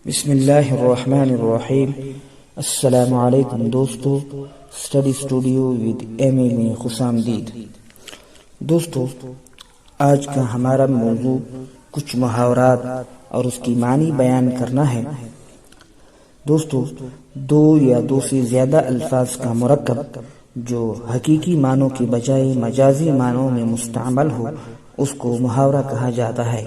بسم اللہ الرحمن الرحیم۔ السلام علیکم دوستو، اسٹڈی اسٹوڈیو ود ایم اے میں خوش آمدید۔ دوستو، آج کا ہمارا موضوع کچھ محاورات اور اس کی معنی بیان کرنا ہے۔ دوستو، دو یا دو سے زیادہ الفاظ کا مرکب جو حقیقی معنوں کے بجائے مجازی معنوں میں مستعمل ہو، اس کو محاورہ کہا جاتا ہے۔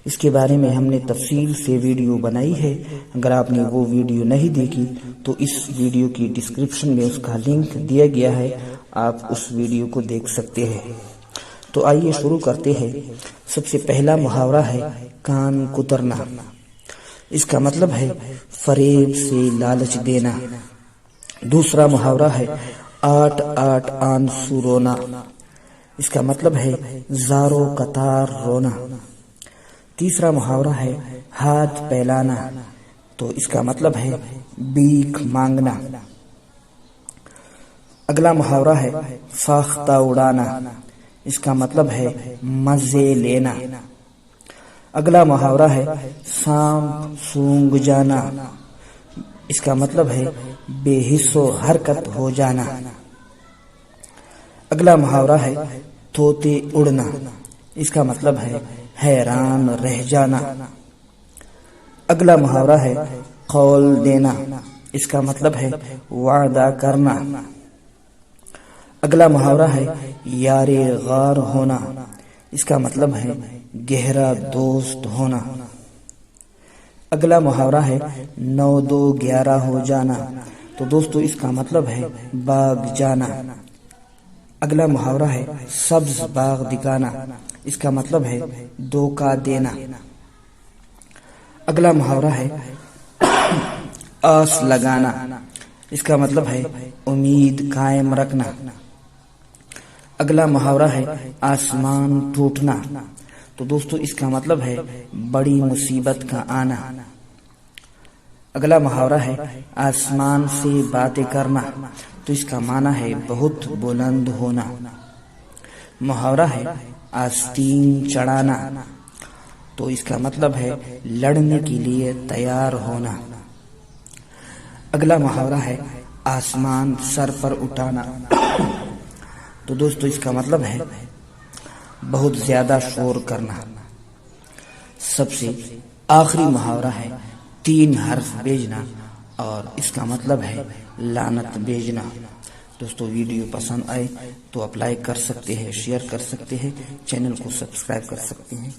اس کے بارے میں ہم نے تفصیل سے ویڈیو بنائی ہے۔ اگر آپ نے وہ ویڈیو نہیں دیکھی تو اس ویڈیو کی ڈسکرپشن میں اس کا لنک دیا گیا ہے، آپ اس ویڈیو کو دیکھ سکتے ہیں۔ تو آئیے شروع کرتے ہیں۔ سب سے پہلا محاورہ ہے کان کترنا۔ اس کا مطلب ہے فریب سے لالچ دینا۔ دوسرا محاورہ ہے آٹ آٹ آنسو رونا۔ اس کا مطلب ہے زارو قطار رونا۔ تیسرا محاورہ ہے ہاتھ پھیلانا، تو اس کا مطلب ہے بھیک مانگنا۔ اگلا محاورہ ہے فاختہ اڑانا۔ اس کا مطلب ہے مزے لینا۔ اگلا محاورہ ہے سانپ سونگ جانا۔ اس کا مطلب ہے بے حس و حرکت ہو جانا۔ اگلا محاورہ ہے طوطے اڑنا۔ اس کا مطلب ہے حیران رہ جانا۔ اگلا محاورہ ہے قول دینا۔ اس کا مطلب ہے وعدہ کرنا۔ اگلا محاورہ ہے یار غار ہونا۔ اس کا مطلب ہے گہرا دوست ہونا۔ اگلا محاورہ ہے 9 2 11 ہو جانا، تو دوستو اس کا مطلب ہے باغ جانا۔ اگلا محاورہ ہے سبز باغ دکھانا۔ اس کا مطلب ہے دھوکہ دینا۔ اگلا محاورہ ہے آس لگانا۔ اس کا مطلب ہے امید قائم رکھنا۔ اگلا محاورہ ہے آسمان ٹوٹنا، تو دوستو اس کا مطلب ہے بڑی مصیبت کا آنا۔ اگلا محاورہ ہے آسمان سے باتیں کرنا، تو اس کا معنی ہے بہت بلند ہونا۔ محاورہ ہے آستین چڑھانا، تو اس کا مطلب ہے لڑنے کے لیے تیار ہونا۔ اگلا محاورہ ہے آسمان سر پر اٹھانا، تو دوستو اس کا مطلب ہے بہت زیادہ شور کرنا۔ سب سے آخری محاورہ ہے 3 حرف بھیجنا، اور اس کا مطلب ہے لعنت بھیجنا۔ دوستو ویڈیو پسند آئے تو آپ لائک کر سکتے ہیں، شیئر کر سکتے ہیں، چینل کو سبسکرائب کر سکتے ہیں۔